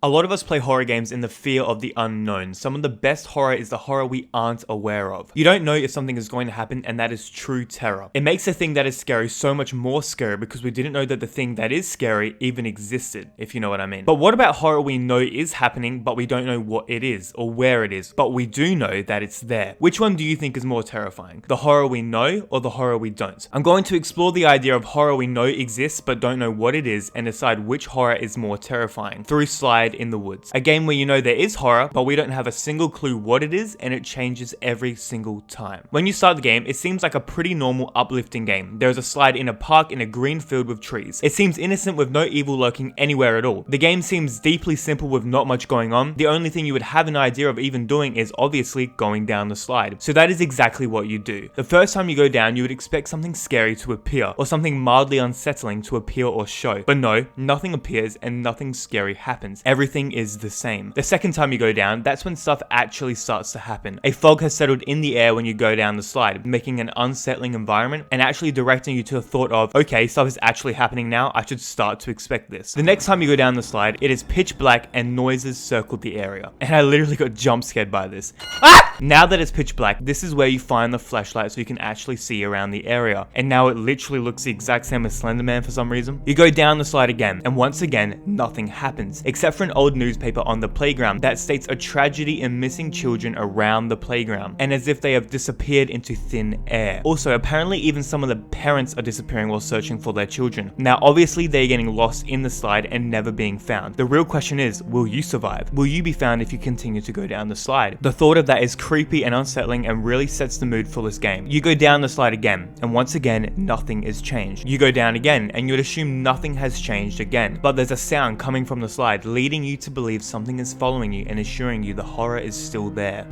A lot of us play horror games in the fear of the unknown. Some of the best horror is the horror we aren't aware of. You don't know if something is going to happen, and that is true terror. It makes the thing that is scary so much more scary because we didn't know that the thing that is scary even existed, if you know what I mean. But what about horror we know is happening, but we don't know what it is or where it is, but we do know that it's there? Which one do you think is more terrifying? The horror we know or the horror we don't? I'm going to explore the idea of horror we know exists but don't know what it is and decide which horror is more terrifying through Slide in the Woods, a game where you know there is horror, but we don't have a single clue what it is, and it changes every single time. When you start the game, it seems like a pretty normal, uplifting game. There is a slide in a park in a green field with trees. It seems innocent with no evil lurking anywhere at all. The game seems deeply simple with not much going on. The only thing you would have an idea of even doing is obviously going down the slide. So that is exactly what you do. The first time you go down, you would expect something scary to appear, or something mildly unsettling to appear or show. But no, nothing appears and nothing scary happens. Everything is the same. The second time you go down, that's when stuff actually starts to happen. A fog has settled in the air when you go down the slide, making an unsettling environment and actually directing you to the thought of, okay, stuff is actually happening now, I should start to expect this. The next time you go down the slide, it is pitch black and noises circle the area. And I literally got jump scared by this. Ah! Now that it's pitch black, this is where you find the flashlight so you can actually see around the area. And now it literally looks the exact same as Slender Man for some reason. You go down the slide again, and once again, nothing happens, except for an old newspaper on the playground that states a tragedy in missing children around the playground, and as if they have disappeared into thin air. Also, apparently even some of the parents are disappearing while searching for their children. Now, obviously they're getting lost in the slide and never being found. The real question is, will you survive? Will you be found if you continue to go down the slide? The thought of that is creepy and unsettling and really sets the mood for this game. You go down the slide again, and once again, nothing is changed. You go down again, and you'd assume nothing has changed again, but there's a sound coming from the slide, leading you to believe something is following you and assuring you the horror is still there.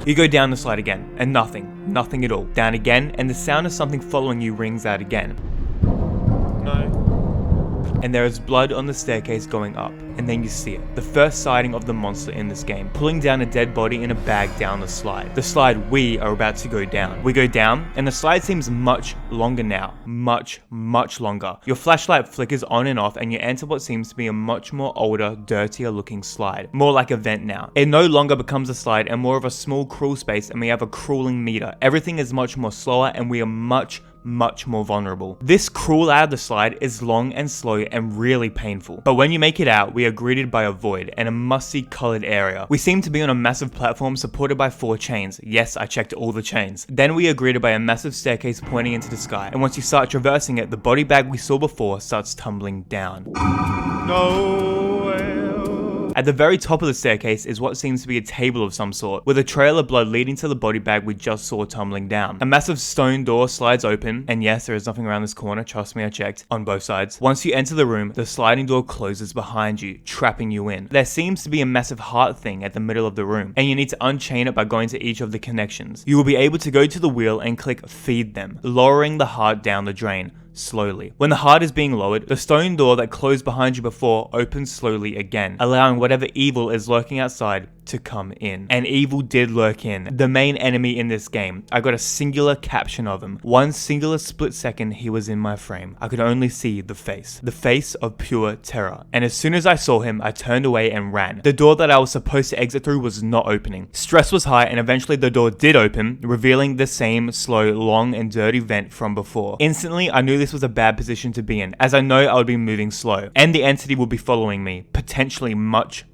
You go down the slide again, and nothing at all. Down again, and the sound of something following you rings out again. No. And there is blood on the staircase going up, and then you see it. The first sighting of the monster in this game, pulling down a dead body in a bag down the slide. The slide we are about to go down. We go down, and the slide seems much longer now. Much longer. Your flashlight flickers on and off, and you enter what seems to be a much more older, dirtier looking slide. More like a vent now. It no longer becomes a slide and more of a small crawl space, and we have a crawling meter. Everything is much more slower, and we are much more vulnerable. This crawl out of the slide is long and slow and really painful. But when you make it out, we are greeted by a void and a musty colored area. We seem to be on a massive platform supported by 4 chains. Yes, I checked all the chains. Then we are greeted by a massive staircase pointing into the sky. And once you start traversing it, the body bag we saw before starts tumbling down. No. At the very top of the staircase is what seems to be a table of some sort, with a trail of blood leading to the body bag we just saw tumbling down. A massive stone door slides open, and yes, there is nothing around this corner, trust me, I checked, on both sides. Once you enter the room, the sliding door closes behind you, trapping you in. There seems to be a massive heart thing at the middle of the room, and you need to unchain it by going to each of the connections. You will be able to go to the wheel and click feed them, lowering the heart down the drain. Slowly. When the heart is being lowered, the stone door that closed behind you before opens slowly again, allowing whatever evil is lurking outside to come in. And evil did lurk in. The main enemy in this game. I got a singular caption of him. One singular split second he was in my frame. I could only see the face. The face of pure terror. And as soon as I saw him, I turned away and ran. The door that I was supposed to exit through was not opening. Stress was high, and eventually the door did open, revealing the same slow, long and dirty vent from before. Instantly, I knew this was a bad position to be in, as I know I would be moving slow, and the entity would be following me, potentially much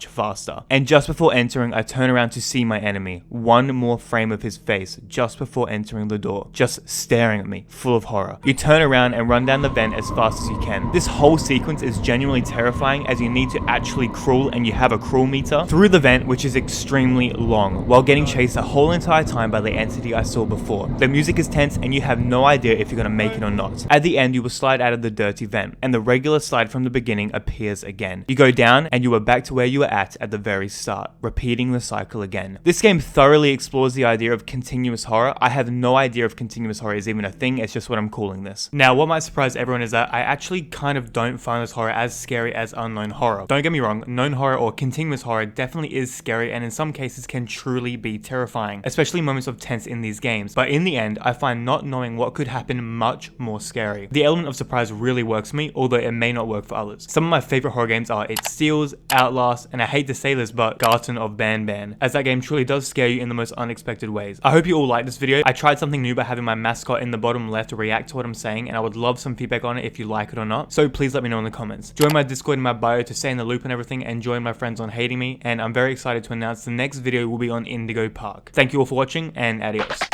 faster. And just before entering, I turn around to see my enemy. One more frame of his face just before entering the door, just staring at me, full of horror. You turn around and run down the vent as fast as you can. This whole sequence is genuinely terrifying, as you need to actually crawl, and you have a crawl meter through the vent, which is extremely long, while getting chased the whole entire time by the entity I saw before. The music is tense, and you have no idea if you're gonna make it or not. At the end, you will slide out of the dirty vent, and the regular slide from the beginning appears again. You go go down and you are back to where you were at the very start, repeating the cycle again. This game thoroughly explores the idea of continuous horror. I have no idea if continuous horror is even a thing, it's just what I'm calling this. Now, what might surprise everyone is that I actually kind of don't find this horror as scary as unknown horror. Don't get me wrong, known horror or continuous horror definitely is scary and in some cases can truly be terrifying, especially moments of tense in these games. But in the end, I find not knowing what could happen much more scary. The element of surprise really works for me, although it may not work for others. Some of my favorite horror games are It Steals, Outlast, and I hate to say this, but Garten of Banban, as that game truly does scare you in the most unexpected ways. I hope you all liked this video. I tried something new by having my mascot in the bottom left to react to what I'm saying, and I would love some feedback on it if you like it or not. So please let me know in the comments. Join my Discord in my bio to stay in the loop and everything, and join my friends on Hating Me, and I'm very excited to announce the next video will be on Indigo Park. Thank you all for watching, and adios.